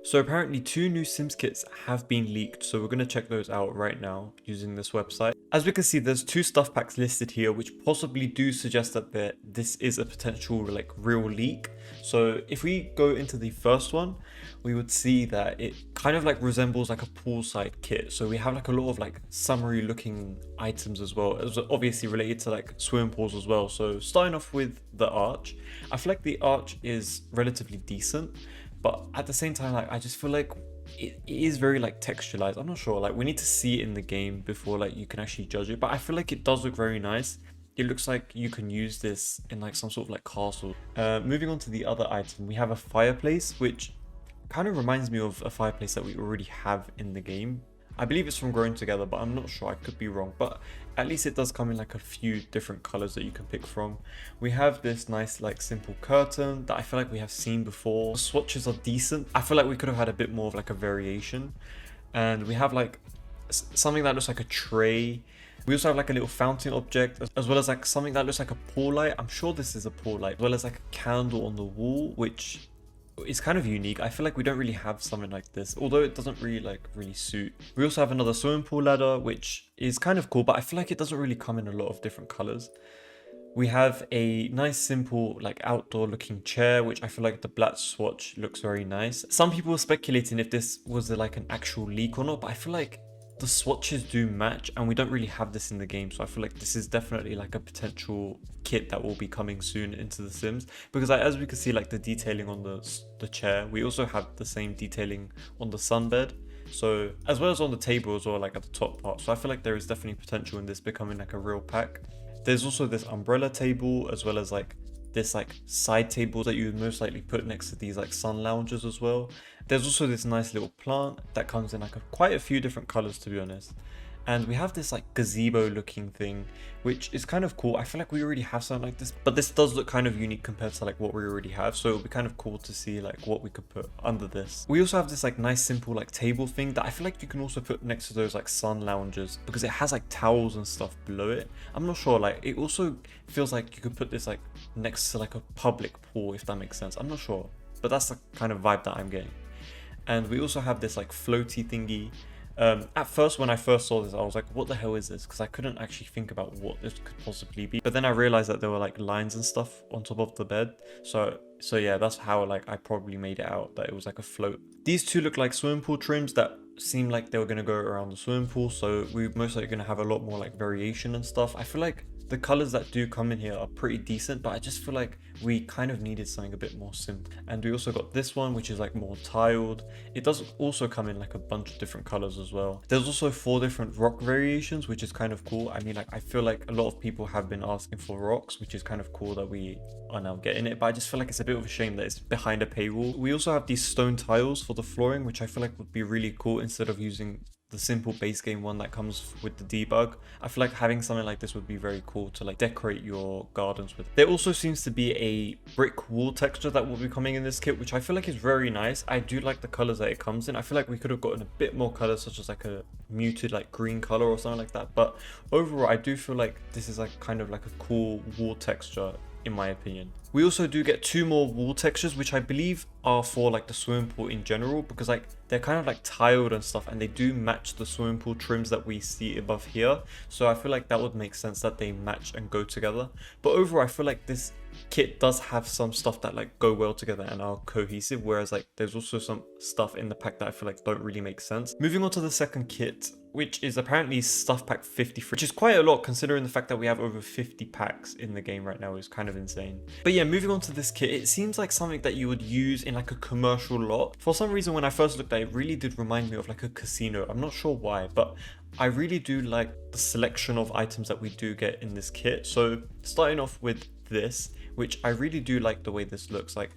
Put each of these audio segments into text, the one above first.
So apparently 2 new Sims kits have been leaked, so we're going to check those out right now using this website. As we can see, there's 2 stuff packs listed here, which possibly do suggest that this is a potential like real leak. So if we go into the first one, we would see that it kind of like resembles like a poolside kit. So we have like a lot of like summery looking items as well, as obviously related to like swimming pools as well. So starting off with the arch, I feel like the arch is relatively decent. But at the same time, like I just feel like it is very like texturized. I'm not sure, like we need to see it in the game before like you can actually judge it, but I feel like it does look very nice. It looks like you can use this in like some sort of like castle. Moving on to the other item, we have a fireplace, which kind of reminds me of a fireplace that we already have in the game. I believe it's from Growing Together, but I'm not sure, I could be wrong. But at least it does come in like a few different colors that you can pick from. We have this nice like simple curtain that I feel like we have seen before. The swatches are decent. I feel like we could have had a bit more of like a variation. And we have like something that looks like a tray. We also have like a little fountain object, as well as like something that looks like a pool light. I'm sure this is a pool light, as well as like a candle on the wall, which it's kind of unique. I feel like we don't really have something like this, although it doesn't really suit. We also have another swimming pool ladder, which is kind of cool, but I feel like it doesn't really come in a lot of different colors. We have a nice simple like outdoor looking chair, which I feel like the black swatch looks very nice. Some people were speculating if this was like an actual leak or not, but I feel like the swatches do match and we don't really have this in the game, so I feel like this is definitely like a potential kit that will be coming soon into the Sims, because as we can see like the detailing on the chair, we also have the same detailing on the sunbed, so as well as on the table as well, like at the top part. So I feel like there is definitely potential in this becoming like a real pack. There's also this umbrella table, as well as like this like side table that you would most likely put next to these like sun loungers as well. There's also this nice little plant that comes in like quite a few different colors, to be honest. And we have this like gazebo looking thing, which is kind of cool. I feel like we already have something like this, but this does look kind of unique compared to like what we already have. So it'll be kind of cool to see like what we could put under this. We also have this like nice simple like table thing that I feel like you can also put next to those like sun loungers, because it has like towels and stuff below it. I'm not sure, like it also feels like you could put this like next to like a public pool, if that makes sense. I'm not sure, but that's the kind of vibe that I'm getting. And we also have this like floaty thingy. At first, when I first saw this, I was like, what the hell is this? Because I couldn't actually think about what this could possibly be. But then I realized that there were like lines and stuff on top of the bed. So yeah, that's how like I probably made it out, that it was like a float. These two look like swimming pool trims that seem like they were going to go around the swimming pool. So we're most likely going to have a lot more like variation and stuff. I feel like the colors that do come in here are pretty decent, but I just feel like we kind of needed something a bit more simple. And we also got this one, which is like more tiled. It does also come in like a bunch of different colors as well. There's also 4 different rock variations, which is kind of cool. I mean, like I feel like a lot of people have been asking for rocks, which is kind of cool that we are now getting it, but I just feel like it's a bit of a shame that it's behind a paywall. We also have these stone tiles for the flooring, which I feel like would be really cool instead of using the simple base game one that comes with the debug. I feel like having something like this would be very cool to like decorate your gardens with. There also seems to be a brick wall texture that will be coming in this kit, which I feel like is very nice. I do like the colors that it comes in. I feel like we could have gotten a bit more colors, such as like a muted like green color or something like that, but overall I do feel like this is like kind of like a cool wall texture, in my opinion. We also do get 2 more wall textures, which I believe are for like the swimming pool in general, because like they're kind of like tiled and stuff, and they do match the swimming pool trims that we see above here. So I feel like that would make sense that they match and go together. But overall, I feel like this kit does have some stuff that like go well together and are cohesive, whereas like there's also some stuff in the pack that I feel like don't really make sense. Moving on to the second kit, which is apparently stuff pack 53, which is quite a lot considering the fact that we have over 50 packs in the game right now. Is kind of insane. But yeah, moving on to this kit, it seems like something that you would use in like a commercial lot. For some reason, when I first looked at it, it really did remind me of like a casino. I'm not sure why, but I really do like the selection of items that we do get in this kit. So starting off with this, which I really do like the way this looks, like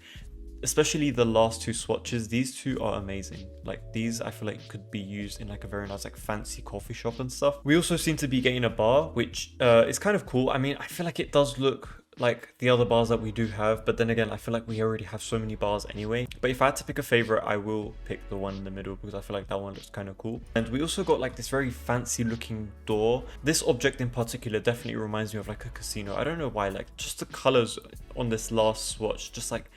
especially the last 2 swatches. These 2 are amazing. Like these I feel like could be used in like a very nice like fancy coffee shop and stuff. We also seem to be getting a bar, which is kind of cool. I mean, I feel like it does look like the other bars that we do have, but then again I feel like we already have so many bars anyway. But if I had to pick a favorite, I will pick the one in the middle, because I feel like that one looks kind of cool. And we also got like this very fancy looking door. This object in particular definitely reminds me of like a casino. I don't know why, like just the colors on this last swatch, just like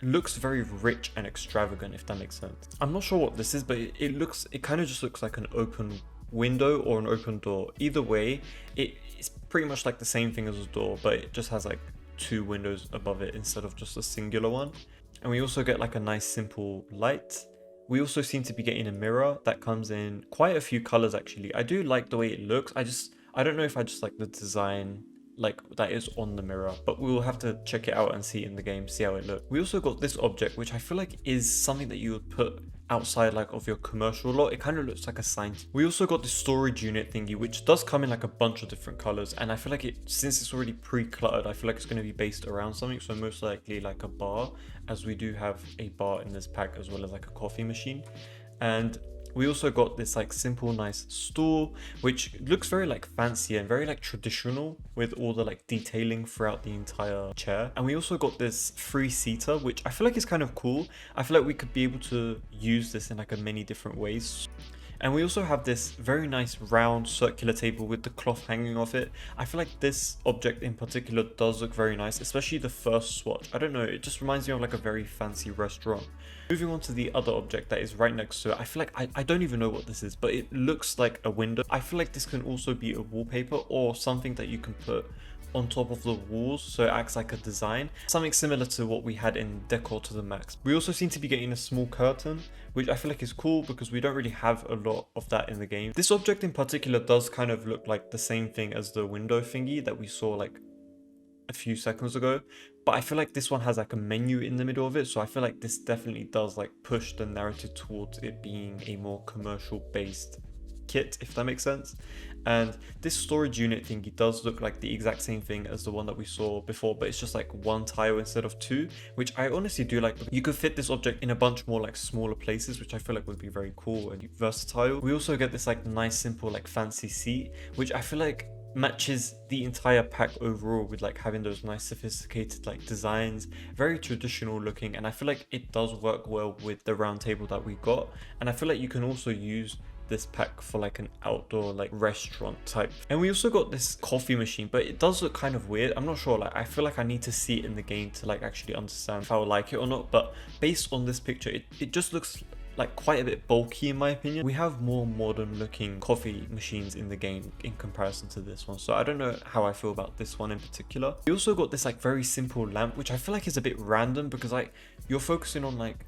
looks very rich and extravagant, if that makes sense. I'm not sure what this is, but it kind of just looks like an open window or an open door. Either way, it's pretty much like the same thing as a door, but it just has like 2 windows above it instead of just a singular one. And we also get like a nice simple light. We also seem to be getting a mirror that comes in quite a few colors actually. I do like the way it looks. I don't know if I just like the design like that is on the mirror, but we will have to check it out and see it in the game, see how it looks. We also got this object, which I feel like is something that you would put outside like of your commercial lot. It kind of looks like a sign. We also got this storage unit thingy, which does come in like a bunch of different colors, and I feel like since it's already pre-cluttered, I feel like it's going to be based around something, so most likely like a bar, as we do have a bar in this pack as well as like a coffee machine. And we also got this like simple nice stool, which looks very like fancy and very like traditional with all the like detailing throughout the entire chair. And we also got this 3-seater, which I feel like is kind of cool. I feel like we could be able to use this in like a many different ways. And we also have this very nice round circular table with the cloth hanging off it. I feel like this object in particular does look very nice, especially the first swatch. I don't know, it just reminds me of like a very fancy restaurant. Moving on to the other object that is right next to it, I feel like I don't even know what this is, but it looks like a window. I feel like this can also be a wallpaper or something that you can put on top of the walls, so it acts like a design, something similar to what we had in Decor to the Max. We also seem to be getting a small curtain, which I feel like is cool because we don't really have a lot of that in the game. This object in particular does kind of look like the same thing as the window thingy that we saw like a few seconds ago, but I feel like this one has like a menu in the middle of it, so I feel like this definitely does like push the narrative towards it being a more commercial based kit, if that makes sense. And this storage unit thingy does look like the exact same thing as the one that we saw before, but it's just like 1 tile instead of 2, which I honestly do like. You could fit this object in a bunch more like smaller places, which I feel like would be very cool and versatile. We also get this like nice simple like fancy seat, which I feel like matches the entire pack overall with like having those nice sophisticated like designs, very traditional looking, and I feel like it does work well with the round table that we got. And I feel like you can also use this pack for like an outdoor like restaurant type. And we also got this coffee machine, but it does look kind of weird. I'm not sure, like I feel like I need to see it in the game to like actually understand if I would like it or not, but based on this picture it just looks like quite a bit bulky in my opinion. We have more modern looking coffee machines in the game in comparison to this one, so I don't know how I feel about this one in particular. We also got this like very simple lamp, which I feel like is a bit random because like you're focusing on like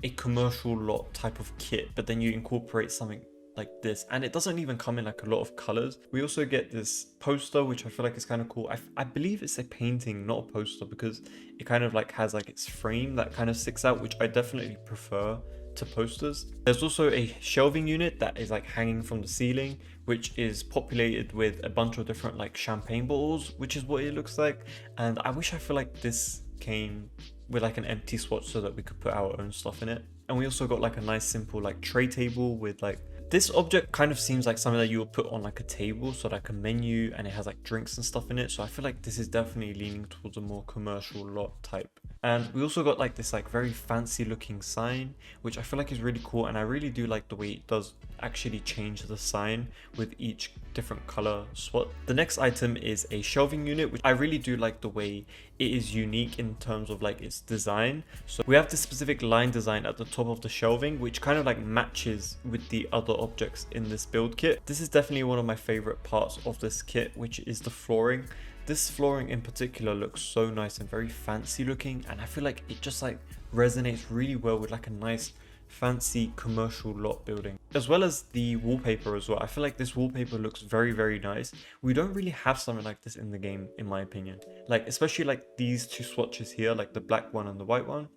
a commercial lot type of kit, but then you incorporate something like this, and it doesn't even come in like a lot of colors. We also get this poster, which I feel like is kind of cool. I believe it's a painting, not a poster, because it kind of like has like its frame that kind of sticks out, which I definitely prefer to posters. There's also a shelving unit that is like hanging from the ceiling, which is populated with a bunch of different like champagne bottles, which is what it looks like. And I wish I feel like this came with like an empty swatch so that we could put our own stuff in it. And we also got like a nice simple like tray table with like, this object kind of seems like something that you would put on like a table, so like a menu, and it has like drinks and stuff in it. So I feel like this is definitely leaning towards a more commercial lot type. And we also got like this like very fancy looking sign, which I feel like is really cool, and I really do like the way it does actually change the sign with each different color swatch. The next item is a shelving unit, which I really do like the way it is unique in terms of like its design. So we have this specific line design at the top of the shelving, which kind of like matches with the other objects in this build kit. This is definitely one of my favorite parts of this kit, which is the flooring. This flooring in particular looks so nice and very fancy looking, and I feel like it just like resonates really well with like a nice fancy commercial lot building, as well as the wallpaper as well. I feel like this wallpaper looks very, very nice. We don't really have something like this in the game, in my opinion, like especially like these 2 swatches here, like the black one and the white one.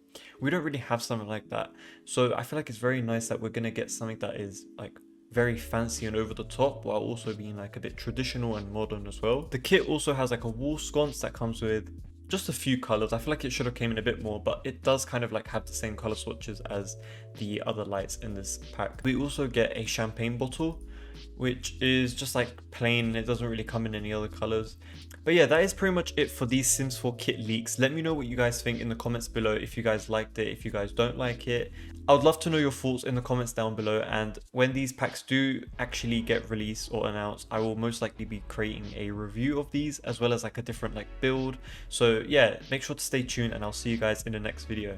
We don't really have something like that, so I feel like it's very nice that we're gonna get something that is like very fancy and over the top while also being like a bit traditional and modern as well. The kit also has like a wall sconce that comes with just a few colors. I feel like it should have came in a bit more, but it does kind of like have the same color swatches as the other lights in this pack. We also get a champagne bottle, which is just like plain. It doesn't really come in any other colors, But yeah, that is pretty much it for these Sims 4 kit leaks. Let me know what you guys think in the comments below, if you guys liked it, if you guys don't like it. I would love to know your thoughts in the comments down below, and when these packs do actually get released or announced, I will most likely be creating a review of these as well as like a different like build. So yeah, make sure to stay tuned and I'll see you guys in the next video.